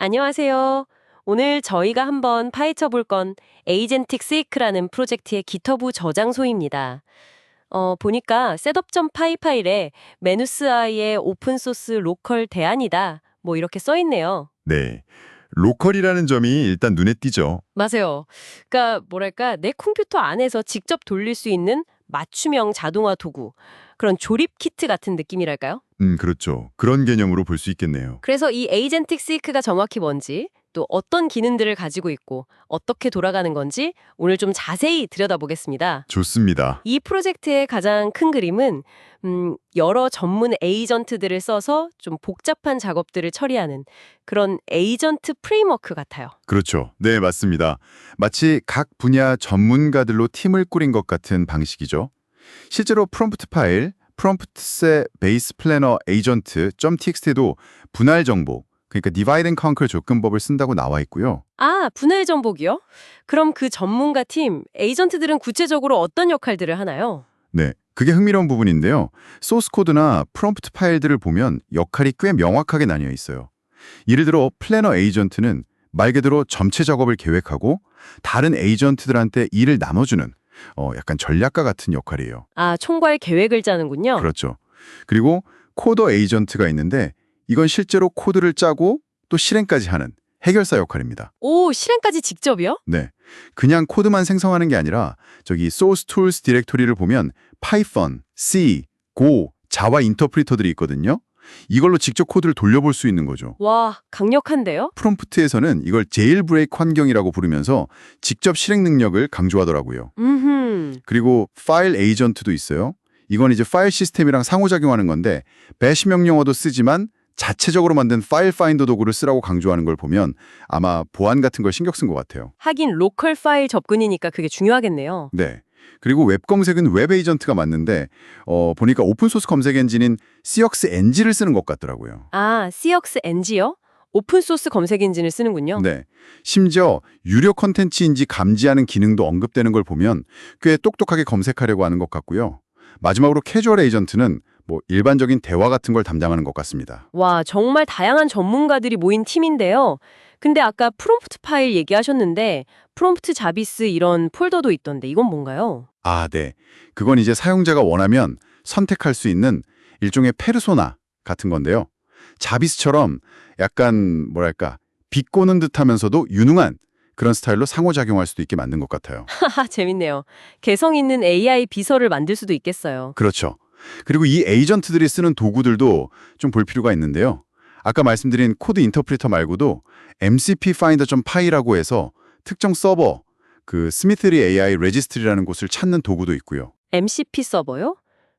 안녕하세요. 오늘 저희가 한번 파헤쳐 볼 건 에이젠틱 시크라는 프로젝트의 기터브 저장소입니다. 보니까 셋업.py 파일에 메누스아이의 오픈소스 로컬 대안이다. 뭐 이렇게 써 있네요. 네. 로컬이라는 점이 일단 눈에 띄죠. 맞아요. 그러니까 뭐랄까 내 컴퓨터 안에서 직접 돌릴 수 있는 맞춤형 자동화 도구, 그런 조립 키트 같은 느낌이랄까요? 그렇죠. 그런 개념으로 볼 수 있겠네요. 그래서 이 에이젠틱 시크가 정확히 뭔지, 또 어떤 기능들을 가지고 있고 어떻게 돌아가는 건지 오늘 좀 자세히 들여다보겠습니다. 좋습니다. 이 프로젝트의 가장 큰 그림은 여러 전문 에이전트들을 써서 좀 복잡한 작업들을 처리하는 그런 에이전트 프레임워크 같아요. 그렇죠. 네, 맞습니다. 마치 각 분야 전문가들로 팀을 꾸린 것 같은 방식이죠. 실제로 프롬프트 파일, 프롬프트셋 베이스 플래너 에이전트 .txt도 분할 정보, 그러니까 divide and conquer 접근법을 쓴다고 나와 있고요. 아, 분할 정복이요? 그럼 그 전문가 팀, 에이전트들은 구체적으로 어떤 역할들을 하나요? 네, 그게 흥미로운 부분인데요. 소스 코드나 프롬프트 파일들을 보면 역할이 꽤 명확하게 나뉘어 있어요. 예를 들어 플래너 에이전트는 말 그대로 전체 작업을 계획하고 다른 에이전트들한테 일을 나눠주는 약간 전략가 같은 역할이에요. 아, 총괄 계획을 짜는군요. 그렇죠. 그리고 코더 에이전트가 있는데 이건 실제로 코드를 짜고 또 실행까지 하는 해결사 역할입니다. 오, 실행까지 직접이요? 네, 그냥 코드만 생성하는 게 아니라 저기 source tools 디렉토리를 보면 Python, C, Go, 자와 인터프리터들이 있거든요. 이걸로 직접 코드를 돌려볼 수 있는 거죠. 와, 강력한데요? 프롬프트에서는 이걸 제일브레이크 환경이라고 부르면서 직접 실행 능력을 강조하더라고요. 그리고 파일 에이전트도 있어요. 이건 이제 파일 시스템이랑 상호작용하는 건데 배시 명령어도 쓰지만 자체적으로 만든 파일 파인더 도구를 쓰라고 강조하는 걸 보면 아마 보안 같은 걸 신경 쓴 것 같아요. 하긴 로컬 파일 접근이니까 그게 중요하겠네요. 네. 그리고 웹 검색은 웹 에이전트가 맞는데 보니까 오픈소스 검색 엔진인 CXNG를 쓰는 것 같더라고요. 아, CXNG요? 오픈소스 검색 엔진을 쓰는군요. 네. 심지어 유료 콘텐츠인지 감지하는 기능도 언급되는 걸 보면 꽤 똑똑하게 검색하려고 하는 것 같고요. 마지막으로 캐주얼 에이전트는 뭐 일반적인 대화 같은 걸 담당하는 것 같습니다. 와, 정말 다양한 전문가들이 모인 팀인데요. 근데 아까 프롬프트 파일 얘기하셨는데 프롬프트 자비스 이런 폴더도 있던데 이건 뭔가요? 아, 네. 그건 이제 사용자가 원하면 선택할 수 있는 일종의 페르소나 같은 건데요. 자비스처럼 약간 뭐랄까 비꼬는 듯하면서도 유능한 그런 스타일로 상호작용할 수도 있게 만든 것 같아요. 하하, 재밌네요. 개성 있는 AI 비서를 만들 수도 있겠어요. 그렇죠. 그리고 이 에이전트들이 쓰는 도구들도 좀 볼 필요가 있는데요. 아까 말씀드린 코드 인터프리터 말고도 MCP Finder.py라고 해서 특정 서버, 그 스미트리 AI 레지스트리라는 곳을 찾는 도구도 있고요. MCP 서버요?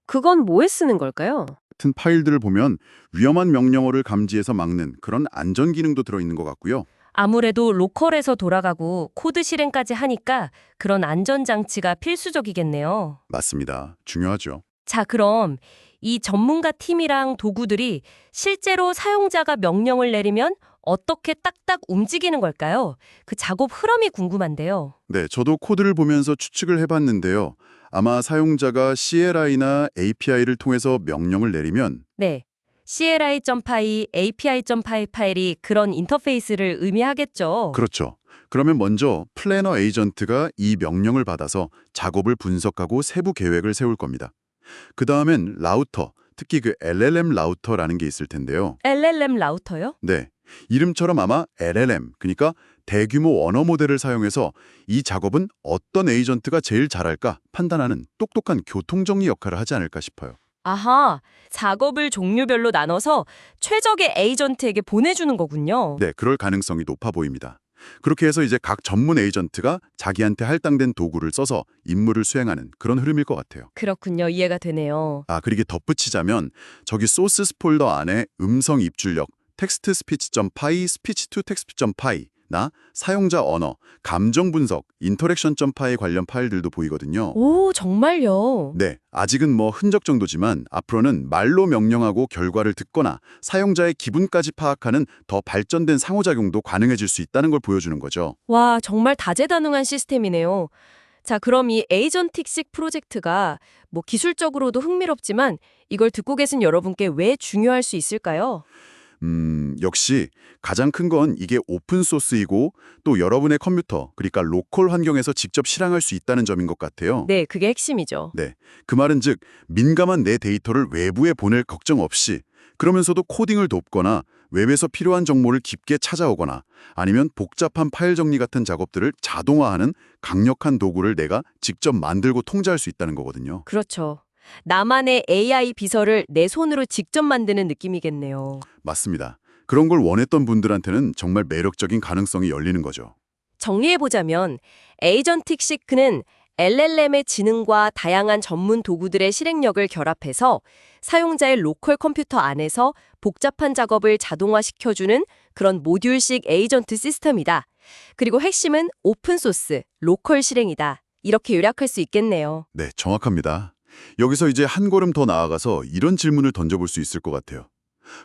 그건 뭐에 쓰는 걸까요? 같은 파일들을 보면 위험한 명령어를 감지해서 막는 그런 안전 기능도 들어있는 것 같고요. 아무래도 로컬에서 돌아가고 코드 실행까지 하니까 그런 안전장치가 필수적이겠네요. 맞습니다. 중요하죠. 자, 그럼 이 전문가 팀이랑 도구들이 실제로 사용자가 명령을 내리면 어떻게 딱딱 움직이는 걸까요? 그 작업 흐름이 궁금한데요. 네, 저도 코드를 보면서 추측을 해봤는데요. 아마 사용자가 CLI나 API를 통해서 명령을 내리면 네. CLI.py, API.py 파일이 그런 인터페이스를 의미하겠죠. 그렇죠. 그러면 먼저 플래너 에이전트가 이 명령을 받아서 작업을 분석하고 세부 계획을 세울 겁니다. 그 다음엔 라우터, 특히 그 LLM 라우터라는 게 있을 텐데요. LLM 라우터요? 네, 이름처럼 아마 LLM, 그러니까 대규모 언어 모델을 사용해서 이 작업은 어떤 에이전트가 제일 잘할까 판단하는 똑똑한 교통정리 역할을 하지 않을까 싶어요. 아하, 작업을 종류별로 나눠서 최적의 에이전트에게 보내주는 거군요. 네, 그럴 가능성이 높아 보입니다. 그렇게 해서 이제 각 전문 에이전트가 자기한테 할당된 도구를 써서 임무를 수행하는 그런 흐름일 것 같아요. 그렇군요. 이해가 되네요. 아, 그리고 덧붙이자면 저기 소스 폴더 안에 음성 입출력, 텍스트 스피치.py, 스피치 투 텍스트.py 나 사용자 언어, 감정 분석, 인터랙션.py 관련 파일들도 보이거든요. 오, 정말요? 네, 아직은 뭐 흔적 정도지만 앞으로는 말로 명령하고 결과를 듣거나 사용자의 기분까지 파악하는 더 발전된 상호작용도 가능해질 수 있다는 걸 보여주는 거죠. 와, 정말 다재다능한 시스템이네요. 자, 그럼 이 에이전틱식 프로젝트가 뭐 기술적으로도 흥미롭지만 이걸 듣고 계신 여러분께 왜 중요할 수 있을까요? 역시 가장 큰 건 이게 오픈소스이고 또 여러분의 컴퓨터, 그러니까 로컬 환경에서 직접 실행할 수 있다는 점인 것 같아요. 네, 그게 핵심이죠. 네, 그 말은 즉 민감한 내 데이터를 외부에 보낼 걱정 없이 그러면서도 코딩을 돕거나 웹에서 필요한 정보를 깊게 찾아오거나 아니면 복잡한 파일 정리 같은 작업들을 자동화하는 강력한 도구를 내가 직접 만들고 통제할 수 있다는 거거든요. 그렇죠. 나만의 AI 비서를 내 손으로 직접 만드는 느낌이겠네요. 맞습니다. 그런 걸 원했던 분들한테는 정말 매력적인 가능성이 열리는 거죠. 정리해보자면 에이전틱 시크는 LLM의 지능과 다양한 전문 도구들의 실행력을 결합해서 사용자의 로컬 컴퓨터 안에서 복잡한 작업을 자동화시켜주는 그런 모듈식 에이전트 시스템이다. 그리고 핵심은 오픈소스, 로컬 실행이다. 이렇게 요약할 수 있겠네요. 네, 정확합니다. 여기서 이제 한 걸음 더 나아가서 이런 질문을 던져볼 수 있을 것 같아요.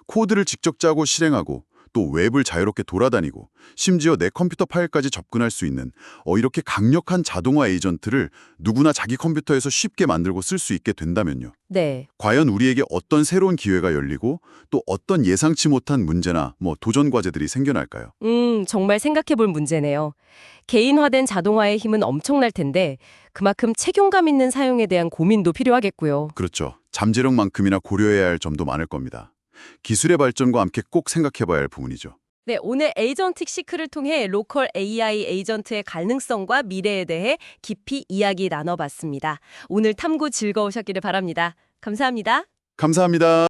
코드를 직접 짜고 실행하고 또 웹을 자유롭게 돌아다니고 심지어 내 컴퓨터 파일까지 접근할 수 있는 이렇게 강력한 자동화 에이전트를 누구나 자기 컴퓨터에서 쉽게 만들고 쓸 수 있게 된다면요. 네. 과연 우리에게 어떤 새로운 기회가 열리고 또 어떤 예상치 못한 문제나 도전 과제들이 생겨날까요? 정말 생각해볼 문제네요. 개인화된 자동화의 힘은 엄청날 텐데 그만큼 책임감 있는 사용에 대한 고민도 필요하겠고요. 그렇죠. 잠재력만큼이나 고려해야 할 점도 많을 겁니다. 기술의 발전과 함께 꼭 생각해봐야 할 부분이죠. 네, 오늘 에이전틱 시크를 통해 로컬 AI 에이전트의 가능성과 미래에 대해 깊이 이야기 나눠봤습니다. 오늘 탐구 즐거우셨기를 바랍니다. 감사합니다. 감사합니다.